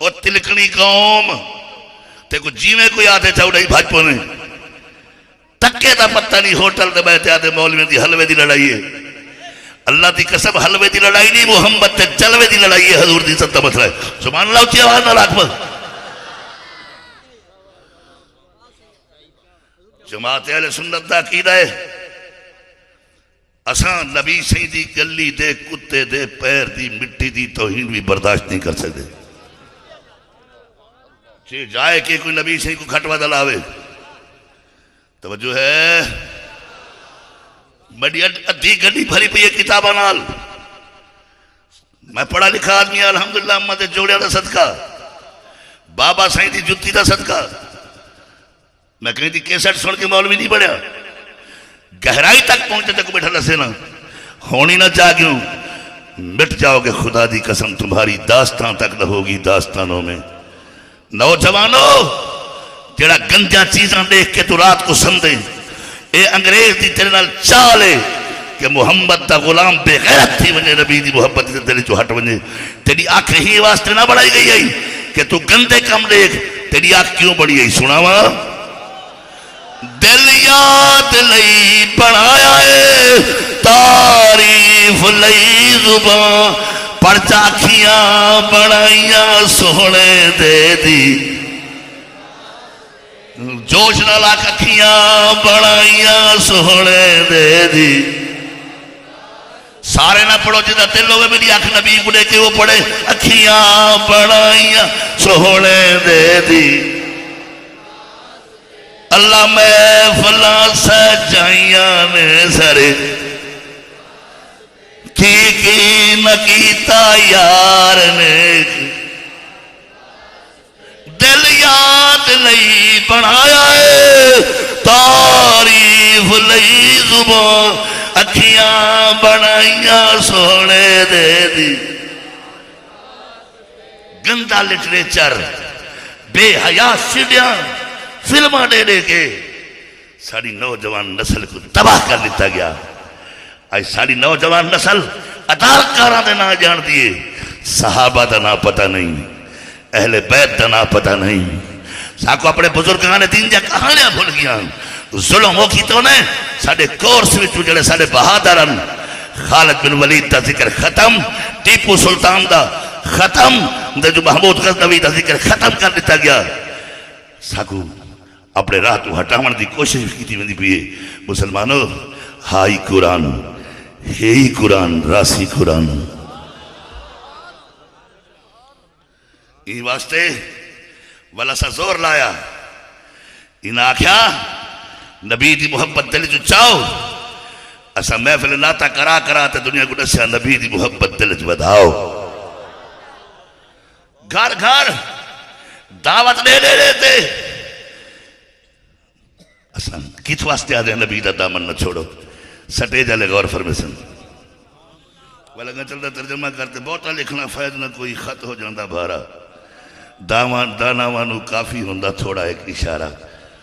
او تلکنی قوم تے کو جیویں کوئی آتے چاوڑائی بھاج پونے تکے دا پتہ نہیں ہوٹل دے بیٹھے آتے مولوی دی حلوے دی لڑائی ہے اللہ دی قسم حلوے دی لڑائی نہیں محمد تے جلوے دی لڑائی ہے حضور دی عزت دا مسئلہ ہے سبحان اللہ اچھی آواز نہ لاکھ پر جماعت اہل سنت دا عقیدہ ہے اسان نبی سیدی گلی دے کتے دے پیر دی مٹی دی توہین بھی برداشت نہیں کر سکتے چاہے جائے کہ کوئی نبی سیدی کو کھٹوا دلاوے توجہ ہے بڑی ادھی گڑی بھری پئی ہے کتابہ نال میں پڑھا لکھا آدمی الحمدللہ امہ دے جوڑیا دا صدقہ بابا سائیں دی جتی دا صدقہ میں کہیں تھی کیسٹ سن کے مولوی نہیں پڑھیا گہرائی تک پہنچے تک بیٹھا رسے نا ہونی نہ چاہیوں مٹ جاؤ گے خدا دی قسم تمہاری داستان تک نہ ہوگی داستانوں میں نوجوانوں جڑا گنجا چیزاں دیکھ کے تو رات کو سمدے اے انگریز دی تیرے نال چالے کہ محمد دا غلام بے غیرت تھی ونجے نبی دی محبت دی تیرے جو ہٹ ونجے تیری آنکھ ہی واسطے نہ بڑھائی گئی ہے کہ تو گندے کم دیکھ تیری آنکھ کیوں بڑھی ہے سناوا دل یاد لئی بڑھایا ہے تعریف لئی زبان پرچا کھیاں بڑھائیاں سونے دے دی جوش نہ لاکھ اکھیاں بڑھائیاں سونے دے دی سارے نہ پڑھو جدہ دل ہوئے میری آنکھ نبی گنے کے وہ پڑھے اکھیاں بڑھائیاں سونے دے دی اللہ محفلاں سجائیاں نے سرے کی نہ کیتا یار نے دل یاد لئی بڑھایا ہے تعریف لئی زبان اکھیاں بڑھائیاں سونے دے دی گندہ لٹریچر بے حیا سیڈیاں فلمہ دے دے کے ساری نوجوان نسل کو تباہ کر لیتا گیا آج ساری نوجوان نسل اداکاراں دے نہ جان دیے صحابہ دا نہ پتہ نہیں اہل بیت دا نہ پتہ نہیں ساکو اپنے بزرگاں نے دین دیا کہانیاں بھول گیا ظلم ہو کی تو نے ساڑھے کورس میں چوجڑے ساڑھے بہادرن خالد بن ولید دا ذکر ختم ٹیپو سلطان دا ختم دا جو محمود غزنوی دا ذکر ختم کر دیتا گیا ساکو اپنے راہ تو ہٹاون دی کوشش کی تھی میں دی پیئے مسلمانوں ہائی قرآن ہی قرآن راسی قرآن یہ واسطے والا سا زور لایا انہاں آکھیا نبی دی محبت دل جو چاہو اسا محفل ناتا کرا تے دنیا کو دسیا نبی دی محبت دل جو بدھاؤ گھر گھر دعوت دے تے اسا کت واسطے آدھے نبی دا دامن نہ چھوڑو سٹے جالے غور فرمیسن والا چلتا ترجمہ کرتے بہتا لکھنا فائد نہ کوئی خط ہو جاندہ بھارا داناوانو کافی ہوندہ تھوڑا ایک اشارہ